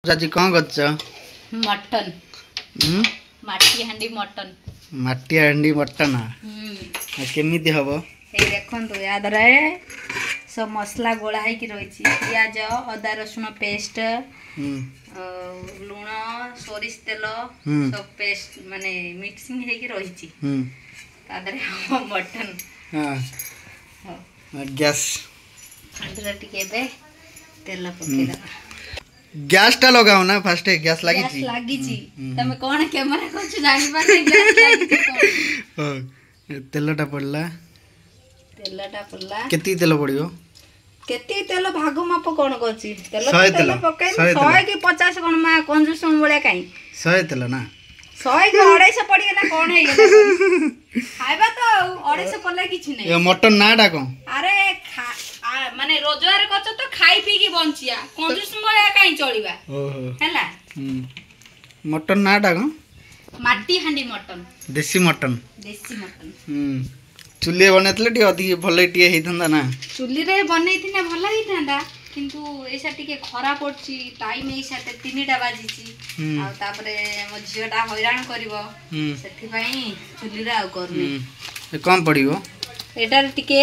चाची कौन करछ? मटन। माटी हांडी मटन। माटी हांडी मटन केमिति हबो? ए देखंतु या दरे सब मसला गोळा है कि रहिछि प्याज अदा रसुन पेस्ट लूण सोरिष तेल सब पेस्ट माने मिक्सिंग है कि रहिछि ता दरे मटन। हां गैस अंदर टिके बे तेल पके दा गैस टा लगाओ ना फर्स्ट गैस लागी छी लागी छी तमे कोन कैमरा कोछ जानि पारे गैस लागी छी कोन तेलटा पड़ला केती तेल पड़ियो केती तेल भाग माप कोन कोछि तेल पकाई 100 की 50 कोन मा कंजूस बळे काई 100 तेल ना 100 की 250 पड़ी गेला कोन हे गेला खाइबा तो 250 पड़ले किछि नै। ये मटन नाडा को अरे माने रोजगार करछ तो खाई पी की बंचिया कंजूस बळे काई चलीबा ओहो हैला मटन नाडा को माटी हांडी मटन देसी मटन चुल्ली बनैतले टी अधिक भले टी हेइथंदा ना चुल्ली रे बनैथिने भला हेइथंदा किंतु एसा टिके खरा पड़ची टाइम एसा 3टा बाजीची आ तापरे मो झियोटा हैरान करबो सेथि पई चुल्ली रे आ करनी ए कम पड़िबो एटार टिके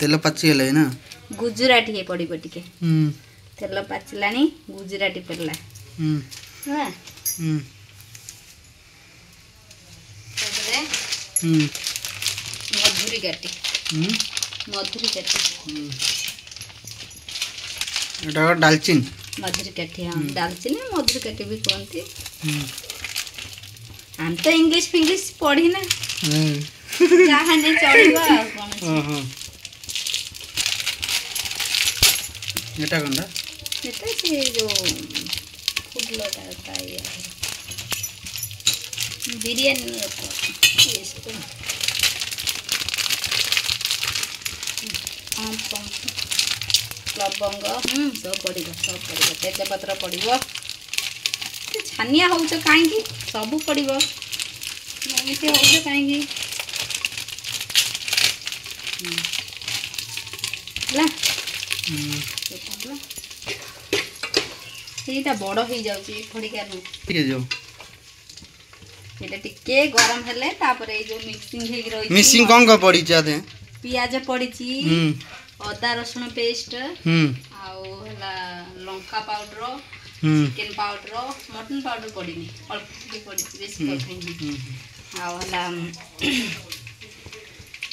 तेल पाची गेलै ना गुजराती हे पड़िबो टिके तेल पाचलानी गुजराती पड़ला हां मधुरी काटी एटा दालचीन मधुरी काटी हां दालचीन मधुरी काटी भी कहंती हम तो इंग्लिश पढ़ी ना जहां ने चढ़ीबा कोन एटा कंदा एटा से जो फुडलटा ताई बिरयानी इसको लवंग सब पड़िबो तेज पत्र पड़िबो छानिया होउछ काई की सब पड़िबो एते होउछ काई की ला एटा बड़ हो जाउची थोड़ी का ठीक है जो एटा टिके गरम हेले तापरे जो मिक्सिंग हे रही मिक्सिंग कोन को पड़ी जादे प्याज पड़ी छी अदा रसुन पेस्ट आउ हला लंका powder chicken powder mutton powder पड़ीनी अल्प के पड़ी बेसी पकाई आउ हला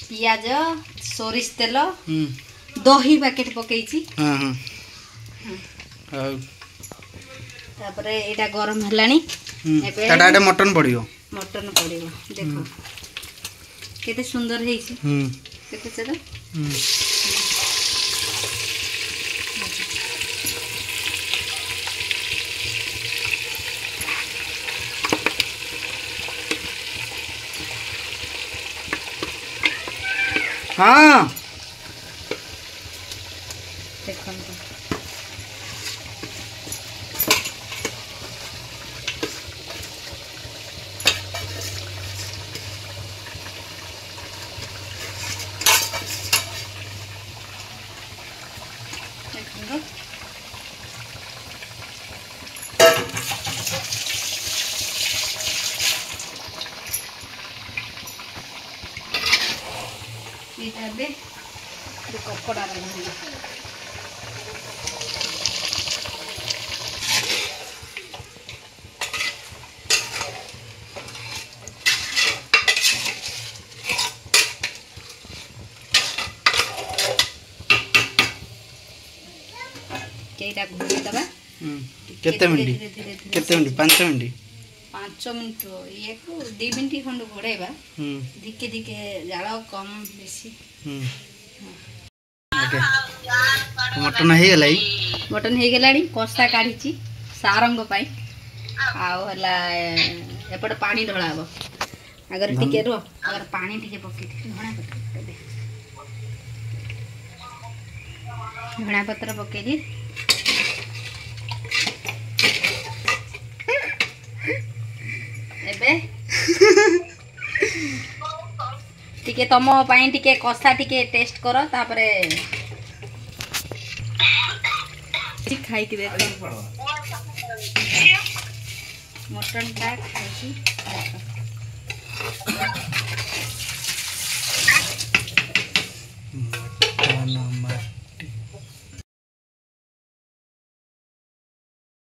प्याज सोरिष तेल दही पैकेट पकई छी हां हां तापरे एटा गरम हलानी टाटा मटन पड़ियो देखो केते सुंदर है छी केते चलो हां देखो इधर कपड़ा केटा घुरे दबा केते मिनिट 5 मिनिट 5 मिनिट ये को 2 मिनिट खंड घोड़ेबा दिके दिके जाळ कम बेसी ओके मटन हे गेलाई कष्टा काढी छी सारंग पाई आउ हला एपड पानी ढळाबो अगर टिके रो अगर पानी टिके पके धणा पत्र पके दी एबे टिके तम पाई टिके कसा टिके टेस्ट करो तापरे खाई के देखो मटन टा खाई मटन